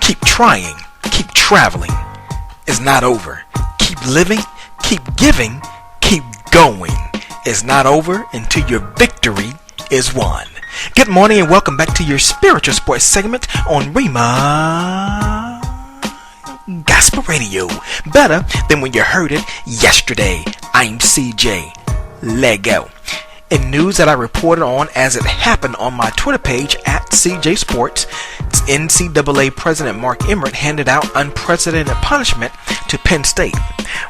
Keep trying, keep traveling. It's not over. Keep living, keep giving, keep going. It's not over until your victory is won. Good morning and welcome back to your spiritual sports segment on Rhema Gospel Radio. Better than when you heard it yesterday. I'm CJ. Let go. In news that I reported on as it happened on my Twitter page at CJ Sports, NCAA President Mark Emmert handed out unprecedented punishment to Penn State,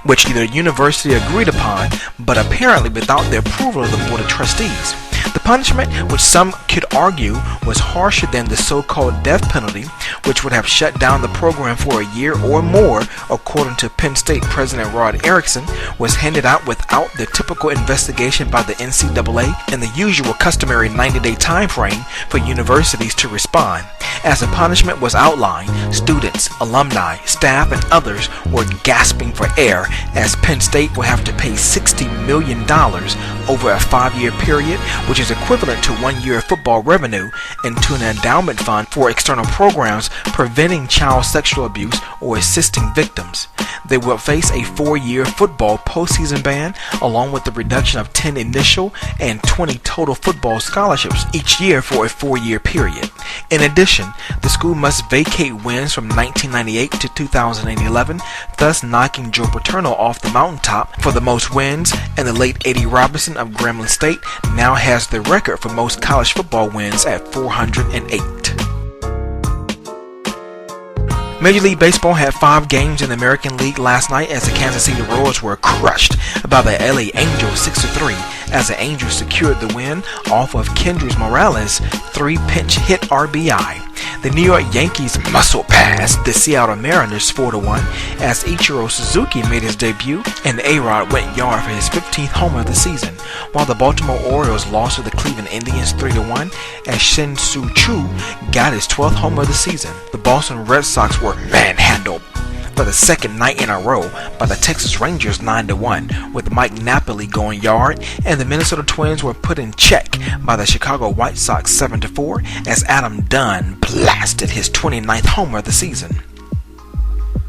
which the university agreed upon, but apparently without the approval of the Board of Trustees. The punishment, which some could argue was harsher than the so-called death penalty, which would have shut down the program for a year or more, according to Penn State President Rod Erickson, was handed out without the typical investigation by the NCAA and the usual customary 90-day time frame for universities to respond. As the punishment was outlined, students, alumni, staff, and others were gasping for air, as Penn State will have to pay $60 million over a 5-year period, which is equivalent to 1 year of football revenue, into an endowment fund for external programs preventing child sexual abuse or assisting victims. They will face a 4-year football postseason ban, along with the reduction of 10 initial and 20 total football scholarships each year for a 4-year period. In addition, the school must vacate wins from 1998 to 2011, thus knocking Joe Paterno off the mountaintop for the most wins, and the late Eddie Robinson of Grambling State now has the record for most college football wins at 408. Major League Baseball had 5 games in the American League last night as the Kansas City Royals were crushed by the LA Angels 6-3 as the Angels secured the win off of Kendrys Morales' 3-pinch hit RBI. The New York Yankees muscle passed the Seattle Mariners 4-1 as Ichiro Suzuki made his debut and A-Rod went yard for his 15th homer of the season, while the Baltimore Orioles lost to the Cleveland Indians 3-1 as Shin-Soo Choo got his 12th homer of the season. The Boston Red Sox were manhandled for the second night in a row by the Texas Rangers 9-1, with Mike Napoli going yard, and the Minnesota Twins were put in check by the Chicago White Sox 7-4 as Adam Dunn blasted his 29th homer of the season.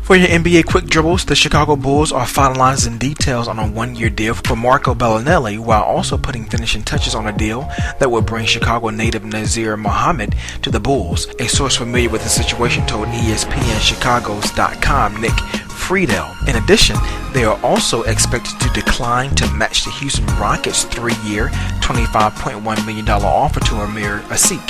For your NBA quick dribbles, the Chicago Bulls are finalizing details on a 1-year deal for Marco Bellinelli, while also putting finishing touches on a deal that will bring Chicago native Nazir Muhammad to the Bulls. A source familiar with the situation told ESPNChicago's.com Nick Friedel. In addition, they are also expected to decline to match the Houston Rockets' 3-year, $25.1 million offer to Amir Asik.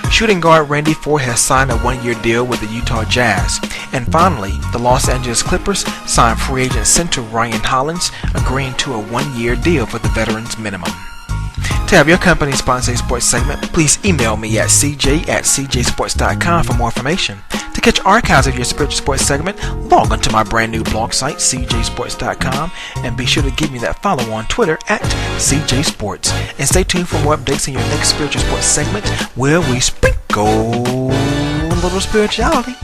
Shooting guard Randy Ford has signed a 1-year deal with the Utah Jazz. And finally, the Los Angeles Clippers signed free agent center Ryan Hollins, agreeing to a 1-year deal for the veterans minimum. To have your company sponsor a sports segment, please email me at cj@cjsports.com for more information. To catch archives of your spiritual sports segment, log on to my brand new blog site, cjsports.com, and be sure to give me that follow on Twitter at cjsports. And stay tuned for more updates in your next spiritual sports segment, where we sprinkle a little spirituality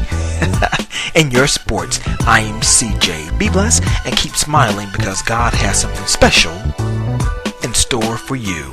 in your sports. I am CJ. Be blessed and keep smiling, because God has something special in store for you.